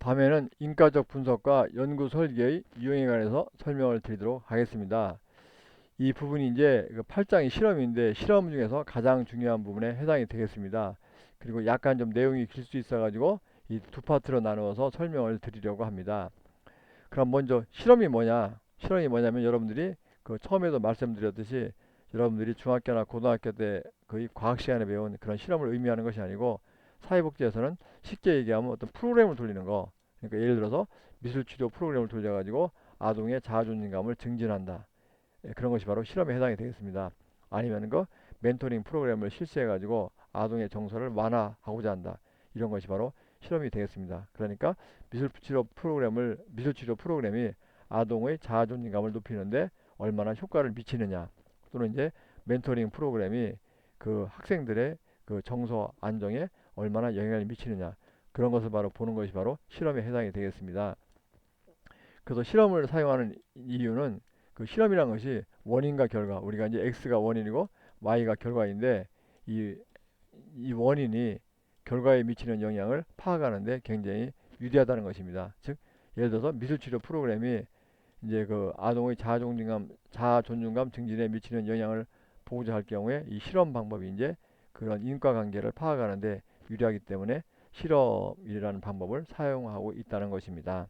다음에는 인과적 분석과 연구 설계의 유형에 관해서 설명을 드리도록 하겠습니다. 이 부분이 이제 그 8장이 실험인데 실험 중에서 가장 중요한 부분에 해당이 되겠습니다. 그리고 약간 좀 내용이 길 수 있어 가지고 이 두 파트로 나누어서 설명을 드리려고 합니다. 그럼 먼저 실험이 뭐냐? 실험이 뭐냐면 여러분들이 그 처음에도 말씀드렸듯이 여러분들이 중학교나 고등학교 때 거의 과학 시간에 배운 그런 실험을 의미하는 것이 아니고 사회복지에서는 쉽게 얘기하면 어떤 프로그램을 돌리는 거. 그러니까 예를 들어서 미술치료 프로그램을 돌려가지고 아동의 자아존중감을 증진한다. 그런 것이 바로 실험에 해당이 되겠습니다. 아니면 그 멘토링 프로그램을 실시해가지고 아동의 정서를 완화하고자 한다. 이런 것이 바로 실험이 되겠습니다. 그러니까 미술치료 프로그램이 아동의 자아존중감을 높이는데 얼마나 효과를 미치느냐, 또는 이제 멘토링 프로그램이 그 학생들의 그 정서 안정에 얼마나 영향을 미치느냐, 그런 것을 바로 보는 것이 바로 실험에 해당이 되겠습니다. 그래서 실험을 사용하는 이유는 그 실험이란 것이 원인과 결과, 우리가 이제 X가 원인이고 Y가 결과인데 이, 이 원인이 결과에 미치는 영향을 파악하는데 굉장히 유리하다는 것입니다. 즉, 예를 들어서 미술치료 프로그램이 이제 그 아동의 자아존중감 증진에 미치는 영향을 보고자 할 경우에 이 실험 방법이 이제 그런 인과관계를 파악하는데 유리하기 때문에 실험이라는 방법을 사용하고 있다는 것입니다.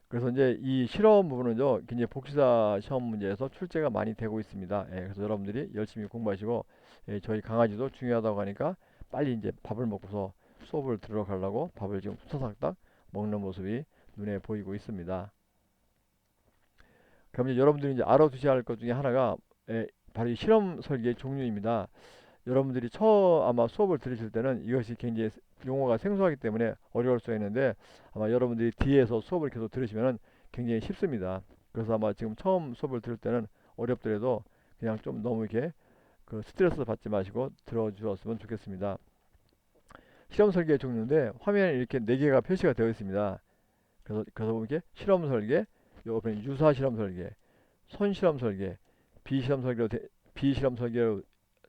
그래서 이제 이 실험 부분은요, 굉장히 복지사 시험 문제에서 출제가 많이 되고 있습니다. 그래서 여러분들이 열심히 공부하시고, 저희 강아지도 중요하다고 하니까 빨리 이제 밥을 먹고서 수업을 들어가려고 밥을 지금 후다닥 먹는 모습이 눈에 보이고 있습니다. 그럼 이제 여러분들이 이제 알아두셔야 할 것 중에 하나가 바로 이 실험 설계의 종류입니다. 여러분들이 처음 아마 수업을 들으실 때는 이것이 굉장히 용어가 생소하기 때문에 어려울 수 있는데 아마 여러분들이 뒤에서 수업을 계속 들으시면 굉장히 쉽습니다. 그래서 아마 지금 처음 수업을 들을 때는 어렵더라도 그냥 좀 너무 이렇게 그 스트레스 받지 마시고 들어주셨으면 좋겠습니다. 실험 설계 종류인데 화면에 이렇게 네 개가 표시가 되어 있습니다. 그래서 보면 이렇게 실험 설계, 옆에 유사 실험 설계, 손실험 설계, 비실험 설계로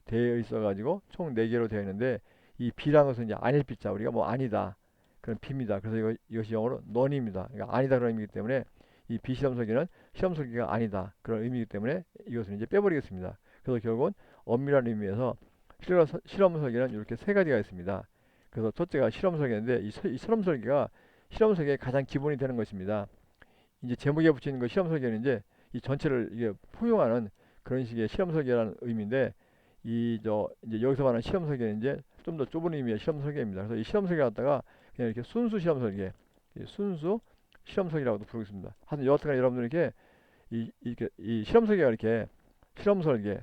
되어 있어 가지고 총 4개로 되어 있는데 이 B라는 것은 이제 아닐 B자, 우리가 뭐 아니다 그런 B입니다. 그래서 이것이 영어로 넌입니다. 그러니까 아니다 그런 의미이기 때문에 이 비실험 설계는 실험 설계가 아니다 그런 의미이기 때문에 이것을 이제 빼버리겠습니다. 그래서 결국은 엄밀한 의미에서 실험 설계는 이렇게 세 가지가 있습니다. 그래서 첫째가 실험 설계인데 이 실험 설계가 실험 설계의 가장 기본이 되는 것입니다. 이제 제목에 붙이는 그 실험 설계는 이제 이 전체를 이게 포용하는 그런 식의 실험 설계라는 의미인데 이제 여기서 말하는 실험 설계는 이제 좀 더 좁은 의미의 실험 설계입니다. 그래서 이 실험 설계 갖다가 그냥 이렇게 순수 실험 설계, 순수 실험 설계라고도 부르겠습니다. 하여튼 여하튼 여러분들에게 이 실험 설계가 이렇게 실험 설계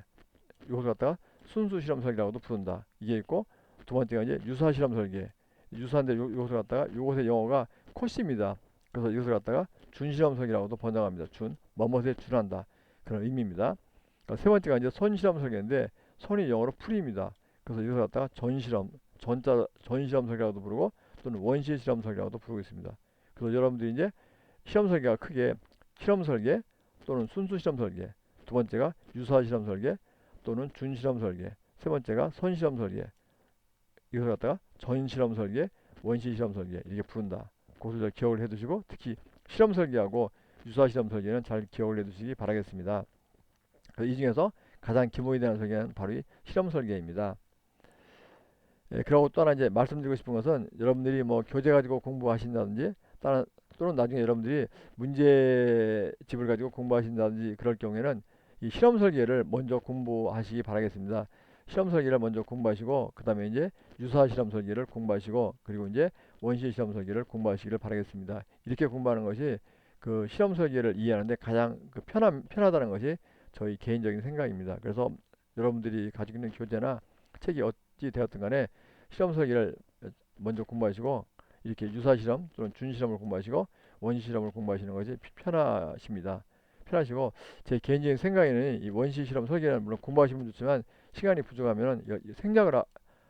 이것을 갖다가 순수 실험 설계라고도 부른다. 이게 있고 두 번째가 이제 유사 실험 설계. 유사한데 이것을 갖다가 이것의 영어가 코시입니다. 그래서 이것을 갖다가 준실험 설계라고도 번역합니다. 뭐뭐에 준한다. 그런 의미입니다. 그러니까 세 번째가 이제 선실험 설계인데 선이 영어로 풀입니다. 그래서 이것을 갖다가 전실험 설계라고도 부르고 또는 원시 실험 설계라고도 부르고 있습니다. 그래서 여러분들이 이제 실험 설계가 크게 실험 설계 또는 순수 실험 설계, 두 번째가 유사 실험 설계 또는 준실험 설계, 세 번째가 선실험 설계, 이것을 갖다가 전실험 설계, 원시 실험 설계 이렇게 부른다. 그것을 잘 기억을 해두시고 특히 실험 설계하고 유사 실험 설계는 잘 기억을 해두시기 바라겠습니다. 이 중에서 가장 기본이 되는 설계는 바로 이 실험 설계입니다. 그리고 또 하나 이제 말씀드리고 싶은 것은 여러분들이 뭐 교재 가지고 공부하신다든지 또는 나중에 여러분들이 문제집을 가지고 공부하신다든지 그럴 경우에는 이 실험 설계를 먼저 공부하시기 바라겠습니다. 실험 설계를 먼저 공부하시고 그 다음에 이제 유사 실험 설계를 공부하시고 그리고 이제 원시 실험 설계를 공부하시기를 바라겠습니다. 이렇게 공부하는 것이 그 실험 설계를 이해하는데 가장 그 편하다는 것이 저희 개인적인 생각입니다. 그래서 여러분들이 가지고 있는 교재나 책이 어찌 되었든 간에 실험 설계를 먼저 공부하시고 이렇게 유사 실험 또는 준 실험을 공부하시고 원시 실험을 공부하시는 것이 편하십니다. 편하시고 제 개인적인 생각에는 이 원시 실험 설계는 물론 공부하시면 좋지만 시간이 부족하면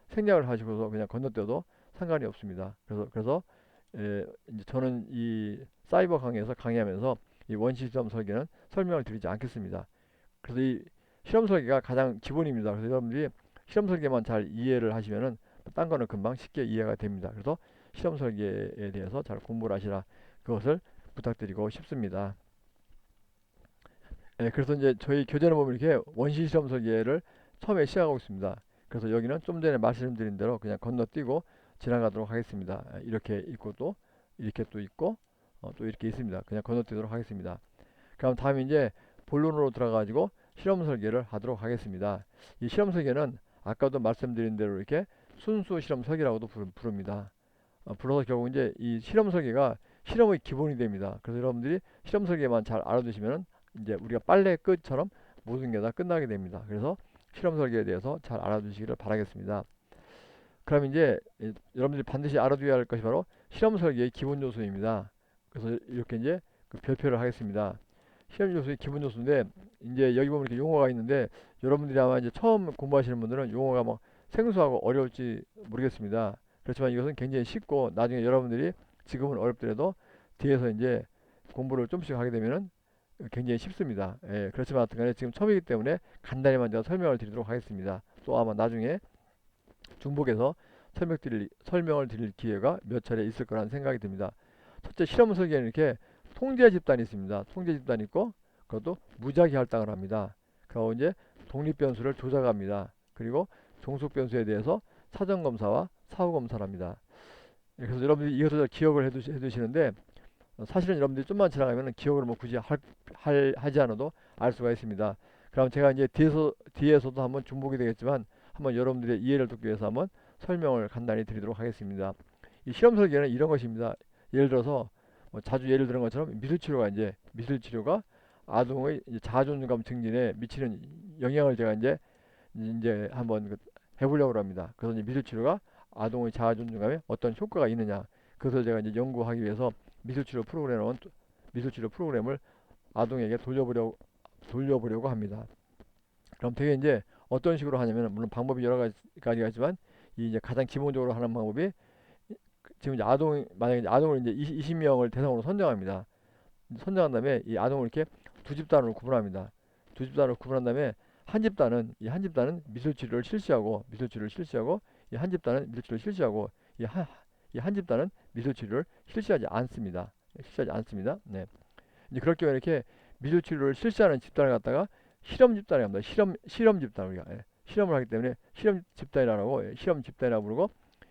생략을 하시고서 그냥 건너뛰어도 상관이 없습니다. 그래서 이제 저는 이 사이버 강의에서 강의하면서 이 원시 실험 설계는 설명을 드리지 않겠습니다. 그래서 이 실험 설계가 가장 기본입니다. 그래서 여러분들이 실험 설계만 잘 이해를 하시면은 딴 거는 금방 쉽게 이해가 됩니다. 그래서 실험 설계에 대해서 잘 공부를 하시라, 그것을 부탁드리고 싶습니다. 그래서 이제 저희 교재는 보면 이렇게 원시 실험 설계를 처음에 시작하고 있습니다. 그래서 여기는 좀 전에 말씀드린 대로 그냥 건너뛰고 지나가도록 하겠습니다. 이렇게 있고 또 이렇게 또 있고 또 이렇게 있습니다. 그냥 건너뛰도록 하겠습니다. 그럼 다음에 이제 본론으로 들어가가지고 실험 설계를 하도록 하겠습니다. 이 실험 설계는 아까도 말씀드린 대로 이렇게 순수 실험 설계라고도 부릅니다. 불러서 결국 이제 이 실험 설계가 실험의 기본이 됩니다. 그래서 여러분들이 실험 설계만 잘 알아두시면 이제 우리가 빨래 끝처럼 모든 게 다 끝나게 됩니다. 그래서 실험 설계에 대해서 잘 알아두시기를 바라겠습니다. 그럼 이제 여러분들이 반드시 알아두어야 할 것이 바로 실험 설계의 기본 요소입니다. 그래서 이렇게 이제 그 별표를 하겠습니다. 실험 요소의 기본 요소인데, 이제 여기 보면 이렇게 용어가 있는데 여러분들이 아마 이제 처음 공부하시는 분들은 용어가 막 생소하고 어려울지 모르겠습니다. 그렇지만 이것은 굉장히 쉽고 나중에 여러분들이 지금은 어렵더라도 뒤에서 이제 공부를 좀씩 하게 되면은 굉장히 쉽습니다. 그렇지만 하여튼간에 지금 처음이기 때문에 간단히만 제가 설명을 드리도록 하겠습니다. 또 아마 나중에 중복해서 설명을 드릴 기회가 몇 차례 있을 거라는 생각이 듭니다. 첫째, 실험 설계는 이렇게 통제 집단이 있습니다. 통제 집단이 있고 그것도 무작위 할당을 합니다. 그리고 이제 독립 변수를 조작합니다. 그리고 종속 변수에 대해서 사전 검사와 사후 검사를 합니다. 그래서 여러분들이 이것을 기억을 해두시는데 사실은 여러분들이 좀만 지나가면 기억을 뭐 굳이 하지 않아도 알 수가 있습니다. 그럼 제가 이제 뒤에서도 한번 중복이 되겠지만 한번 여러분들의 이해를 돕기 위해서 한번 설명을 간단히 드리도록 하겠습니다. 이 실험 설계는 이런 것입니다. 예를 들어서 뭐 자주 예를 들은 것처럼 미술치료가 아동의 자존감 증진에 미치는 영향을 제가 이제 한번 해보려고 합니다. 그래서 이제 미술치료가 아동의 자존감에 어떤 효과가 있느냐, 그것을 제가 이제 연구하기 위해서 미술치료 프로그램을 아동에게 돌려보려고 합니다. 그럼 되게 이제 어떤 식으로 하냐면, 물론 방법이 여러 가지가 있지만 이 이제 가장 기본적으로 하는 방법이, 지금 이제 만약에 아동을 이제 20명을 대상으로 선정합니다. 선정한 다음에 이 아동을 이렇게 두 집단으로 구분합니다. 두 집단으로 구분한 다음에 한 집단은 미술치료를 실시하고 이 한 집단은 미술치료를 실시하고 이 한 집단은 미술치료를 실시하지 않습니다. 네. 이제 그럴 경우에 이렇게 미술치료를 실시하는 집단을 갖다가 실험 집단이 합니다. 실험 집단, 우리가 실험을 하기 때문에 실험 집단이라고 부르고,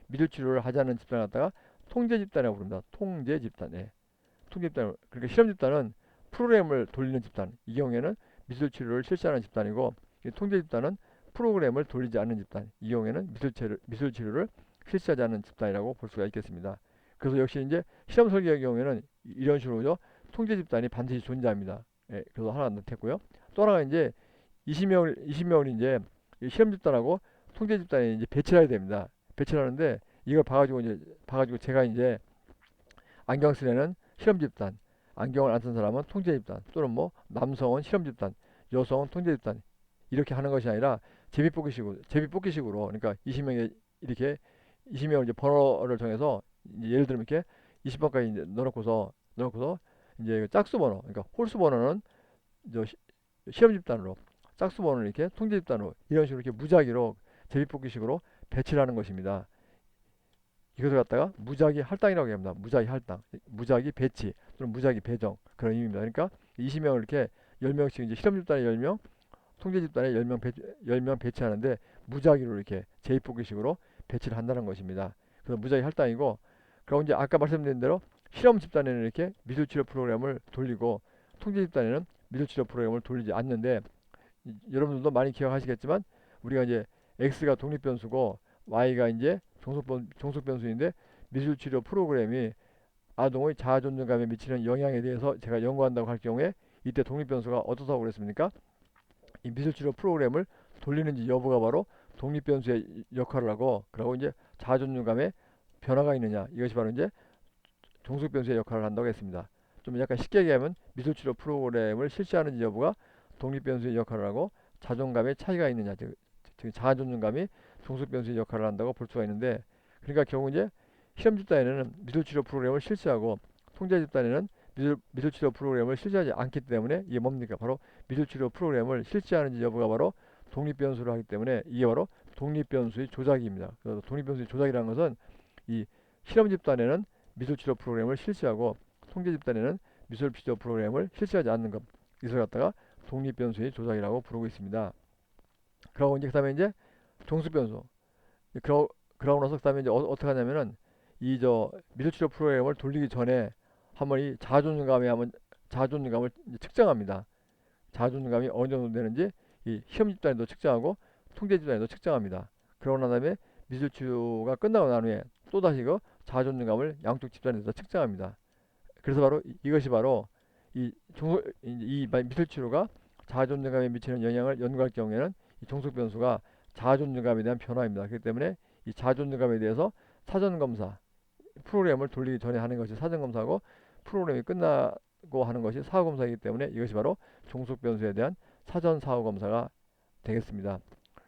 미술치료를 하지 않는 집단을 갖다가 통제 집단이라고 부릅니다. 통제 집단. 그러니까 실험 집단은 프로그램을 돌리는 집단, 이 경우에는 미술치료를 실시하는 집단이고, 이 통제 집단은 프로그램을 돌리지 않는 집단, 이 경우에는 미술치료를 실시하지 않는 집단이라고 볼 수가 있겠습니다. 그래서 역시 이제 실험 설계의 경우에는 이런 식으로죠. 통제 집단이 반드시 존재합니다. 그래서 하나 넣겠고요. 또 하나가 이제 20명을 이제 실험 집단하고 통제 집단에 이제 배치를 해야 됩니다. 배치를 하는데 이걸 봐가지고 제가 이제 안경 쓴 애는 실험 집단, 안경을 안 쓴 사람은 통제 집단, 또는 뭐 남성은 실험 집단, 여성은 통제 집단, 이렇게 하는 것이 아니라 제비뽑기식으로, 그러니까 20명을 이제 번호를 정해서, 이제 예를 들면 이렇게 20번까지 이제 넣어놓고서 이제 짝수 번호, 그러니까 홀수 번호는 실험 집단으로, 짝수 번호는 이렇게 통제 집단으로, 이런 식으로 이렇게 무작위로 제비뽑기식으로 배치를 하는 것입니다. 이것을 갖다가 무작위 할당이라고 합니다. 무작위 할당, 무작위 배치 또는 무작위 배정, 그런 의미입니다. 그러니까 20명을 이렇게 10명씩 이제 실험 집단에 10명, 통제 집단에 10명 배치하는데 무작위로 이렇게 제비뽑기식으로 배치를 한다는 것입니다. 그래서 무작위 할당이고, 그리고 이제 아까 말씀드린 대로 실험 집단에는 이렇게 미술치료 프로그램을 돌리고, 통제 집단에는 미술치료 프로그램을 돌리지 않는데, 여러분들도 많이 기억하시겠지만 우리가 이제 x가 독립변수고 y가 이제 종속변수인데, 미술치료 프로그램이 아동의 자아존중감에 미치는 영향에 대해서 제가 연구한다고 할 경우에 이때 독립변수가 어떻다고 그랬습니까? 이 미술치료 프로그램을 돌리는지 여부가 바로 독립변수의 역할을 하고, 그리고 이제 자아존중감에 변화가 있느냐, 이것이 바로 이제 종속변수의 역할을 한다고 했습니다. 좀 약간 쉽게 얘기하면 미술치료 프로그램을 실시하는지 여부가 독립변수의 역할을 하고, 자존감에 차이가 있느냐, 즉 자아존중감이 종속변수의 역할을 한다고 볼 수가 있는데, 그러니까 결국 이제 실험 집단에는 미술치료 프로그램을 실시하고 통제 집단에는 미술치료 프로그램을 실시하지 않기 때문에, 이게 뭡니까? 바로 미술치료 프로그램을 실시하는지 여부가 바로 독립변수를 하기 때문에 이게 바로 독립변수의 조작입니다. 그래서 독립변수의 조작이라는 것은 이 실험 집단에는 미술 치료 프로그램을 실시하고 통제 집단에는 미술 치료 프로그램을 실시하지 않는 것. 이것을 갖다가 독립 변수의 조작이라고 부르고 있습니다. 그러고 이제 그다음에 이제 종속 변수. 그러고 나서 그다음에 이제 어떻게 하냐면은 이 저 미술 치료 프로그램을 돌리기 전에 한번 이 자존감을 이제 측정합니다. 자존감이 어느 정도 되는지 이 시험 집단에도 측정하고 통제 집단에도 측정합니다. 그러고 난 다음에 미술 치료가 끝나고 난 후에 또 다시 그 자존감을 양쪽 집단에서 측정합니다. 그래서 바로 이것이 바로 이 미술 치료가 자존감에 미치는 영향을 연구할 경우에는 이 종속 변수가 자존감에 대한 변화입니다. 그렇기 때문에 이 자존감에 대해서 사전 검사 프로그램을 돌리기 전에 하는 것이 사전 검사고 프로그램이 끝나고 하는 것이 사후 검사이기 때문에 이것이 바로 종속 변수에 대한 사전 사후 검사가 되겠습니다.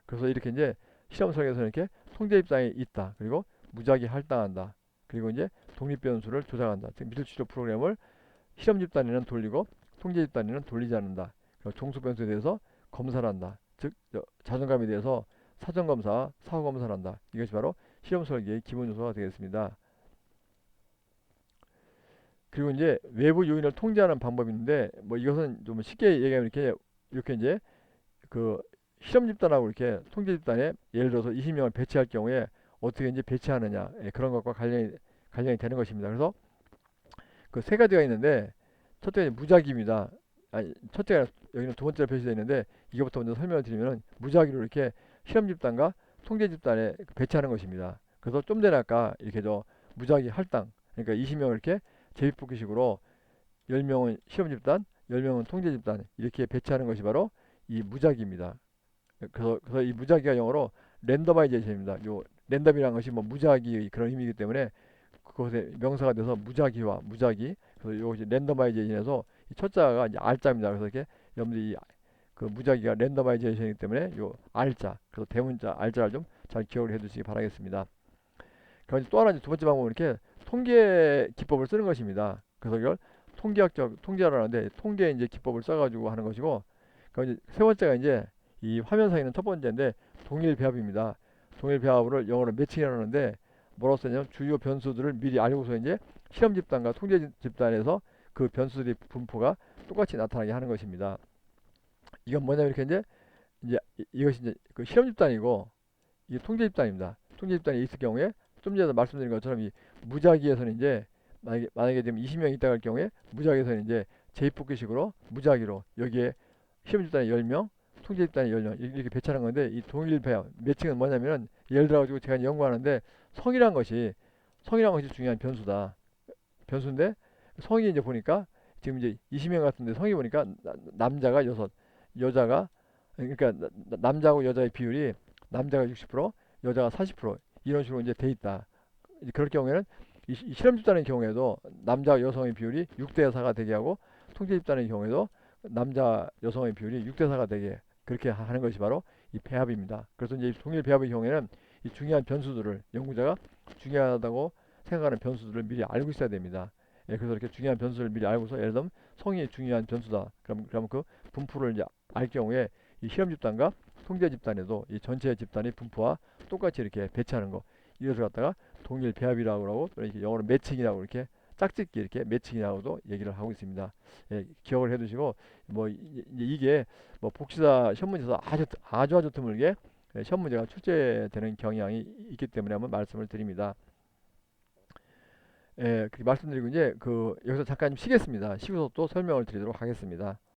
그래서 이렇게 이제 실험 설계에서는 이렇게 통제 입장이 있다. 그리고 무작위 할당한다. 그리고 이제 독립 변수를 조작한다. 즉 미술 치료 프로그램을 실험 집단에는 돌리고 통제 집단에는 돌리지 않는다. 종속 변수에 대해서 검사를 한다. 즉 자존감에 대해서 사전 검사, 사후 검사를 한다. 이것이 바로 실험 설계의 기본 요소가 되겠습니다. 그리고 이제 외부 요인을 통제하는 방법이 있는데 뭐 이것은 좀 쉽게 얘기하면 이렇게 이제 그 실험 집단하고 이렇게 통제 집단에 예를 들어서 20명을 배치할 경우에 어떻게 이제 배치하느냐, 그런 것과 관련이 되는 것입니다. 그래서 그 세 가지가 있는데 첫째가 무작위입니다. 아니, 첫째가 여기는 두 번째로 표시되어 있는데 이것부터 먼저 설명을 드리면 무작위로 이렇게 실험 집단과 통제 집단에 배치하는 것입니다. 그래서 좀 전에 아까 이렇게 무작위 할당, 그러니까 20명을 이렇게 제비뽑기식으로 10명은 실험 집단, 10명은 통제 집단 이렇게 배치하는 것이 바로 이 무작위입니다. 그래서 이 무작위가 영어로 랜더마이제이션입니다. 요 랜덤이라는 것이 뭐 무작위 그런 의미이기 때문에 그것의 명사가 돼서 무작위와 무작위. 그래서 요것이 랜더마이제이션에서 이 첫자가 이제 R자입니다. 그래서 이렇게 여러분들이 그 무작위가 랜더마이제이션이기 때문에 요 R자, 그래서 대문자 R자를 좀 잘 기억을 해두시기 바라겠습니다. 그리고 또 하나 두 번째 방법은 이렇게 통계 기법을 쓰는 것입니다. 그래서 이걸 통계학적 통계라고 하는데 통계 이제 기법을 써가지고 하는 것이고, 그리고 이제 세 번째가 이제 이 화면상에 있는 첫 번째인데 동일 배합입니다. 동일 배합을 영어로 매칭이라고 하는데 뭐라고 쓰냐면 주요 변수들을 미리 알고서 이제 실험 집단과 통제 집단에서 그 변수들의 분포가 똑같이 나타나게 하는 것입니다. 이건 뭐냐면 이렇게 이제 이것이 이제 그 실험 집단이고 이게 통제 집단입니다. 통제 집단이 있을 경우에 좀 전에 말씀드린 것처럼 이 무작위에서는 이제 만약에 지금 20명 있다 할 경우에 무작위에서는 이제 제입뽑기식으로 무작위로 여기에 실험 집단에 10명, 통제 집단에 10명 이렇게 배치하는 건데 이 동일 배합 매칭은 뭐냐면은 예를 들어 가지고 제가 연구하는데 성이라는 것이 중요한 변수인데 성이 이제 보니까 지금 이제 20명 같은데 성이 보니까 남자가 6, 여자가 그러니까 남자하고 여자의 비율이 남자가 60%, 여자가 40% 이런 식으로 이제 돼 있다. 이제 그럴 경우에는 이 실험 집단의 경우에도 남자 여성의 비율이 6대 4가 되게 하고 통제 집단의 경우에도 남자 여성의 비율이 6대 4가 되게 그렇게 하는 것이 바로 이 배합입니다. 그래서 이제 동일 배합의 경우에는 이 중요한 변수들을 연구자가 중요하다고 생각하는 변수들을 미리 알고 있어야 됩니다. 예, 그래서 이렇게 중요한 변수를 미리 알고서 예를 들면 성이 중요한 변수다. 그럼 그 분포를 이제 알 경우에 이 실험 집단과 통제 집단에도 이 전체 집단의 분포와 똑같이 이렇게 배치하는 거 이것을 갖다가 동일 배합이라고 하고 이렇게 영어로 매칭이라고 이렇게 짝짓기 이렇게 매칭이라고도 얘기를 하고 있습니다. 예, 기억을 해두시고 뭐 이게 뭐 복지사 시험 문제에서 아주 드물게 시험 문제가 출제되는 경향이 있기 때문에 한번 말씀을 드립니다. 예, 그렇게 말씀드리고 이제 그 여기서 잠깐 좀 쉬겠습니다. 쉬고서 또 설명을 드리도록 하겠습니다.